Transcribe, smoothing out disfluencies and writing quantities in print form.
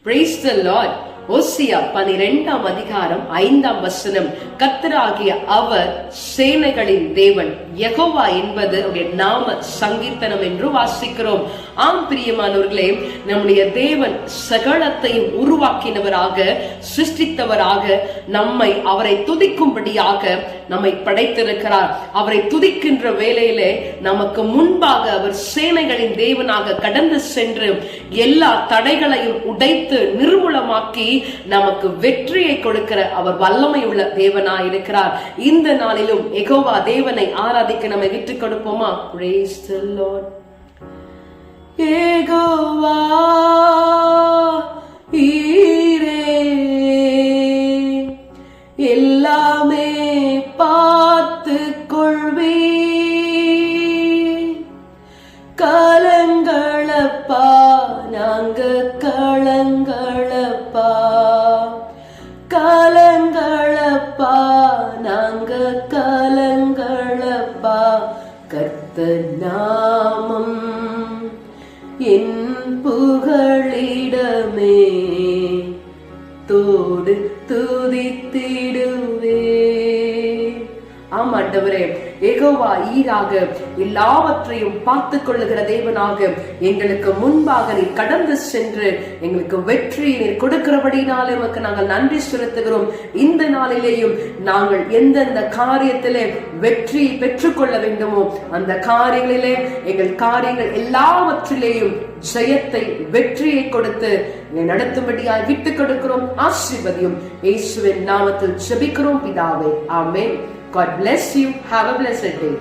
Praise the Lord. ஓசியா 12ஆம் அதிகாரம் 5ஆம் வசனம். கர்த்தராகிய அவர் சேனைகளின் தேவன் யெகோவா என்பது அவருடைய நாம சங்கீர்த்தனம் என்று வாசிக்கிறோம். ஆம் பிரியமானவர்களே, நம்முடைய தேவன் சகலத்தையும் உருவாக்கினவராக, சிருஷ்டித்தவராக, அவரை துதிக்கும்படியாக நம்மை படைத்திருக்கிறார். அவரை துதிக்கின்ற வேளையிலே நமக்கு முன்பாக அவர் சேனைகளின் தேவனாக கடந்து சென்று எல்லா தடைகளையும் உடைத்து நிர்மூலமாக்கி நமக்கு வெற்றியை கொடுக்கிற அவர் வல்லமை உள்ள தேவனாயிருக்கிறார். இந்த நாளிலும் யெகோவா தேவனை ஆராதிக்க நம்மை விட்டுக் கொடுப்போமா? Praise the Lord. யெகோவா ஈரே, எல்லாமே பார்த்து கொள்வே, கலங்களப்பா நாங்க கலங்களப்பா, கலங்களப்பா நாங்க கலங்களப்பா, கர்த்தர் நாமம் என் புகழிடமே, தோடு துதித்திடுவே. ஆமாண்டவரே, யெகோவா ஈராக எல்லாவற்றையும் பார்த்துக் கொள்ளுகிற தேவனாக எங்களுக்கு முன்பாக நீ கடந்து சென்று எங்களுக்கு வெற்றியை நீர் கொடுக்கிறபடினாலே உமக்கு நாங்கள் நன்றி செலுத்துகிறோம். இந்த நாளிலேயும் நாங்கள் எந்தெந்த காரியத்திலே வெற்றியை பெற்றுக்கொள்ள வேண்டுமோ அந்த காரியங்களிலே எங்கள் காரியங்கள் எல்லாவற்றிலேயும் ஜெயத்தை, வெற்றியை கொடுத்து நடத்தும்படியாய் விட்டுக் கொடுக்கிறோம். ஆசீர்வதியும் இயேசுவின் நாமத்தில் ஜெபிக்கிறோம் பிதாவே, ஆமென். God bless you. Have a blessed day.